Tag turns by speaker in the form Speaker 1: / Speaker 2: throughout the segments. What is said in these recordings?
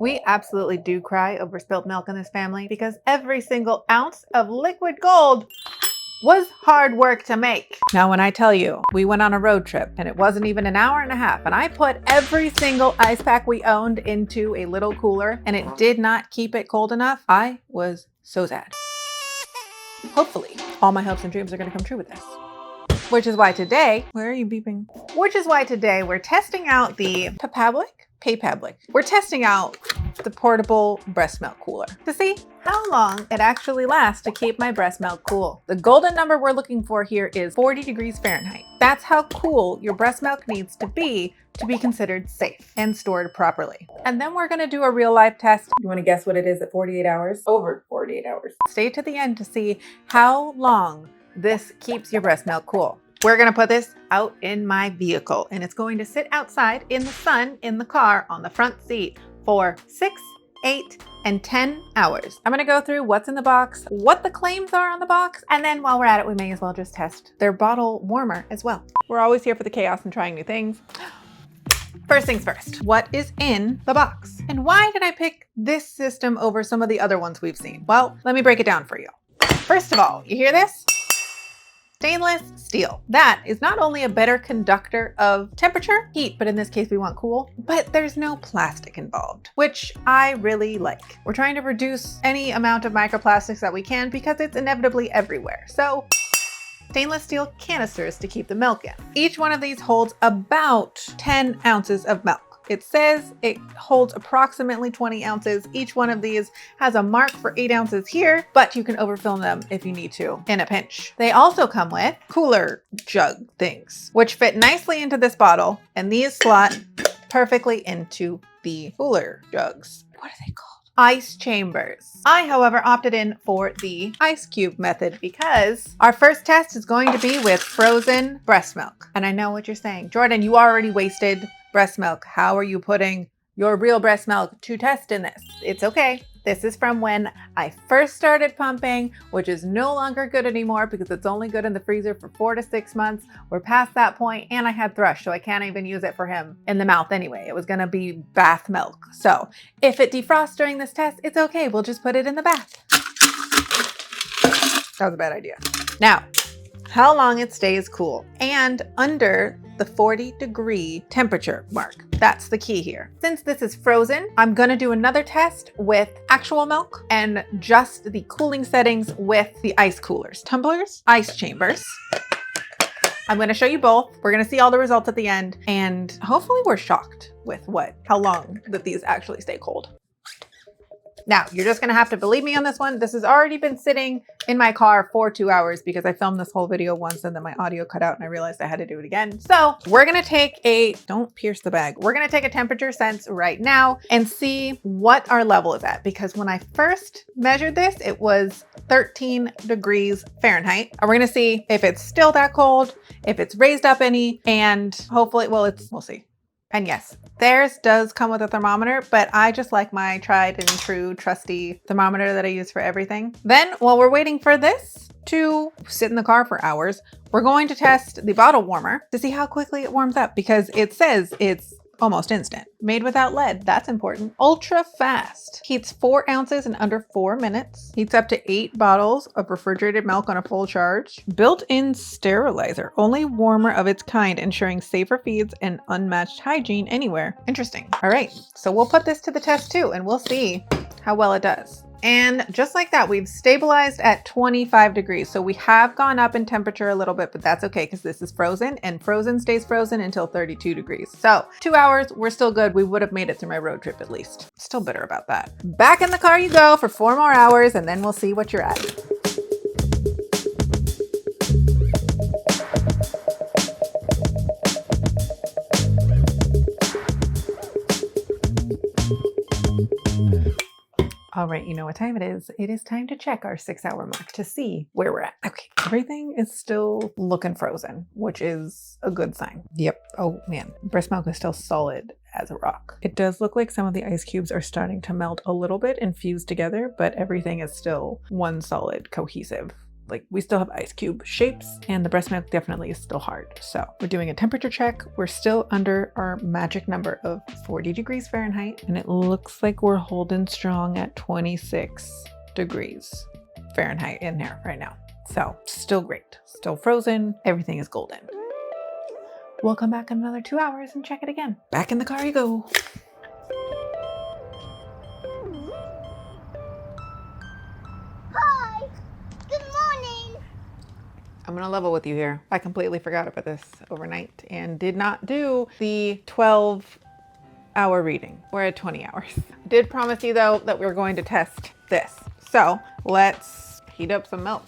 Speaker 1: We absolutely do cry over spilt milk in this family because every single ounce of liquid gold was hard work to make. Now, when I tell you, we went on a road trip and it wasn't even an hour and a half, and I put every single ice pack we owned into a little cooler and it did not keep it cold enough, I was so sad. Hopefully, all my hopes and dreams are gonna come true with this. Which is why today, where are you beeping? Which is why today we're testing out the Papablic. We're testing out the portable breast milk cooler to see how long it actually lasts to keep my breast milk cool. The golden number we're looking for here is 40 degrees Fahrenheit. That's how cool your breast milk needs to be considered safe and stored properly. And then we're gonna do a real life test. You wanna guess what it is at 48 hours? Over 48 hours. Stay to the end to see how long this keeps your breast milk cool. We're gonna put this out in my vehicle and it's going to sit outside in the sun in the car on the front seat for 6, 8, and 10 hours. I'm gonna go through what's in the box, what the claims are on the box, and then while we're at it, we may as well just test their bottle warmer as well. We're always here for the chaos and trying new things. First things first, what is in the box? And why did I pick this system over some of the other ones we've seen? Well, let me break it down for you. First of all, you hear this? Stainless steel. That is not only a better conductor of temperature, heat, but in this case we want cool, but there's no plastic involved, which I really like. We're trying to reduce any amount of microplastics that we can because it's inevitably everywhere. So stainless steel canisters to keep the milk in. Each one of these holds about 10 ounces of milk. It says it holds approximately 20 ounces. Each one of these has a mark for 8 ounces here, but you can overfill them if you need to in a pinch. They also come with cooler jug things, which fit nicely into this bottle, and these slot perfectly into the cooler jugs. What are they called? Ice chambers. I, however, opted in for the ice cube method because our first test is going to be with frozen breast milk. And I know what you're saying. Jordan, you already wasted breast milk. How are you putting your real breast milk to test in this? It's okay. This is from when I first started pumping, which is no longer good anymore because it's only good in the freezer for 4 to 6 months. We're past that point, and I had thrush, so I can't even use it for him in the mouth anyway. It was gonna be bath milk. So if it defrosts during this test, it's okay. We'll just put it in the bath. That was a bad idea. Now, how long it stays cool and under the 40-degree temperature mark. That's the key here. Since this is frozen, I'm gonna do another test with actual milk and just the cooling settings with the ice coolers, tumblers, ice chambers. I'm gonna show you both. We're gonna see all the results at the end, and hopefully we're shocked with how long that these actually stay cold. Now, you're just gonna have to believe me on this one. This has already been sitting in my car for 2 hours because I filmed this whole video once and then my audio cut out and I realized I had to do it again. So we're gonna take don't pierce the bag. We're gonna take a temperature sense right now and see what our level is at, because when I first measured this, it was 13 degrees Fahrenheit. And we're gonna see if it's still that cold, if it's raised up any, and hopefully, we'll see. And yes, theirs does come with a thermometer, but I just like my tried and true trusty thermometer that I use for everything. Then while we're waiting for this to sit in the car for hours, we're going to test the bottle warmer to see how quickly it warms up because it says it's almost instant. Made without lead, that's important. Ultra fast. Heats 4 ounces in under 4 minutes. Heats up to 8 bottles of refrigerated milk on a full charge. Built-in sterilizer, only warmer of its kind, ensuring safer feeds and unmatched hygiene anywhere. Interesting. All right, so we'll put this to the test too, and we'll see how well it does. And just like that, we've stabilized at 25 degrees. So we have gone up in temperature a little bit, but that's okay because this is frozen, and frozen stays frozen until 32 degrees. So 2 hours, we're still good. We would have made it through my road trip at least. Still bitter about that. Back in the car you go for 4 more hours, and then we'll see what you're at. All right, you know what time it is. It is time to check our 6-hour mark to see where we're at. Okay, everything is still looking frozen, which is a good sign. Yep. Oh man, breast milk is still solid as a rock. It does look like some of the ice cubes are starting to melt a little bit and fuse together, but everything is still one solid cohesive like we still have ice cube shapes, and the breast milk definitely is still hard. So we're doing a temperature check. We're still under our magic number of 40 degrees Fahrenheit, and it looks like we're holding strong at 26 degrees Fahrenheit in there right now. So still great, still frozen. Everything is golden. We'll come back in another 2 hours and check it again. Back in the car you go.
Speaker 2: Hi, good morning.
Speaker 1: I'm gonna level with you here. I completely forgot about this overnight and did not do the 12-hour reading. We're at 20 hours. I did promise you though that we were going to test this. So let's heat up some milk.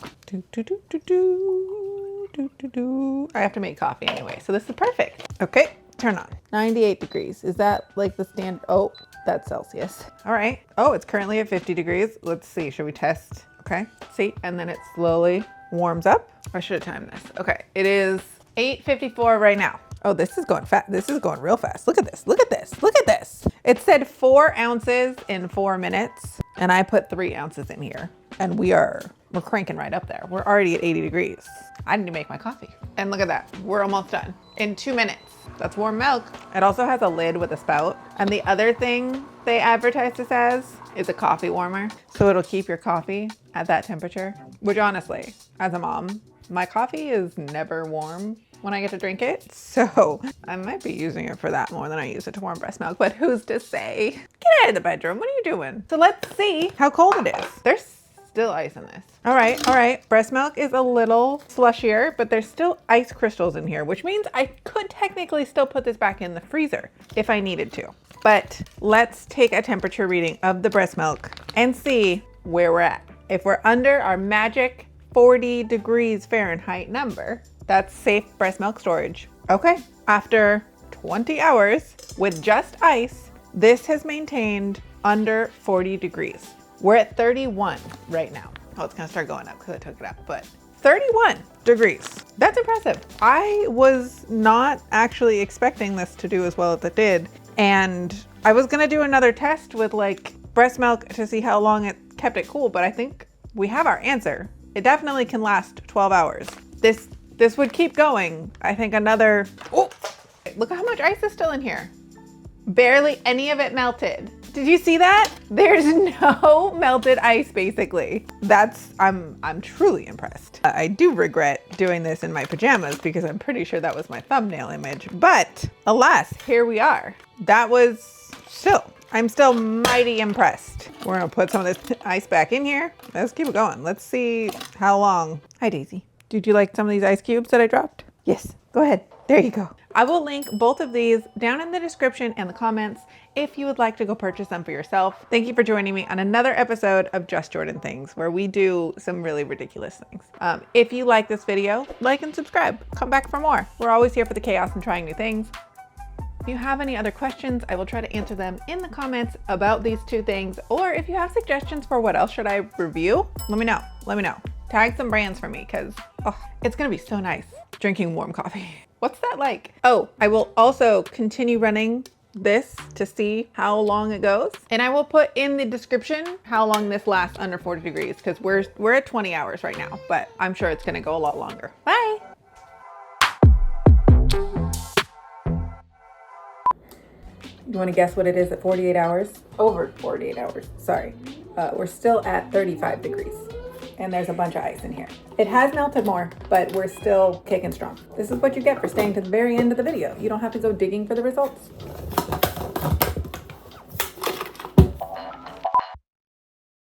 Speaker 1: I have to make coffee anyway, so this is perfect. Okay, turn on. 98 degrees. Is that like the standard? Oh, that's Celsius. All right. Oh, it's currently at 50 degrees. Let's see. Should we test? Okay. See, and then it slowly warms up. I should have timed this. Okay, it is 8:54 right now. Oh, this is going fast. This is going real fast. Look at this. Look at this. Look at this. It said 4 ounces in 4 minutes, and I put 3 ounces in here, and we're cranking right up there. We're already at 80 degrees. I need to make my coffee. And look at that. We're almost done in 2 minutes. That's warm milk. It also has a lid with a spout. And the other thing they advertise this as is a coffee warmer. So it'll keep your coffee at that temperature, which honestly, as a mom, my coffee is never warm when I get to drink it. So I might be using it for that more than I use it to warm breast milk, but who's to say? Get out of the bedroom. What are you doing? So let's see how cold it is. There's still ice in this. All right. Breast milk is a little slushier, but there's still ice crystals in here, which means I could technically still put this back in the freezer if I needed to. But let's take a temperature reading of the breast milk and see where we're at. If we're under our magic 40 degrees Fahrenheit number, that's safe breast milk storage. Okay, after 20 hours with just ice, this has maintained under 40 degrees. We're at 31 right now. Oh, it's gonna start going up because I took it up, but 31 degrees. That's impressive. I was not actually expecting this to do as well as it did. And I was gonna do another test with like breast milk to see how long it kept it cool, but I think we have our answer. It definitely can last 12 hours. This would keep going. I think another, oh, look at how much ice is still in here. Barely any of it melted. Did you see that? There's no melted ice basically. I'm truly impressed. I do regret doing this in my pajamas because I'm pretty sure that was my thumbnail image, but alas, here we are. I'm still mighty impressed. We're gonna put some of this ice back in here. Let's keep it going. Let's see how long. Hi Daisy. Did you like some of these ice cubes that I dropped? Yes, go ahead. There you go. I will link both of these down in the description and the comments if you would like to go purchase them for yourself. Thank you for joining me on another episode of Just Jordan Things, where we do some really ridiculous things. If you like this video, like and subscribe. Come back for more. We're always here for the chaos and trying new things. If you have any other questions, I will try to answer them in the comments about these 2 things. Or if you have suggestions for what else should I review, let me know. Let me know. Tag some brands for me because it's gonna be so nice drinking warm coffee. What's that like? Oh, I will also continue running this to see how long it goes. And I will put in the description how long this lasts under 40 degrees because we're at 20 hours right now, but I'm sure it's gonna go a lot longer. Bye. You wanna guess what it is at 48 hours? Over 48 hours, sorry. We're still at 35 degrees. And there's a bunch of ice in here. It has melted more, but we're still kicking strong. This is what you get for staying to the very end of the video. You don't have to go digging for the results.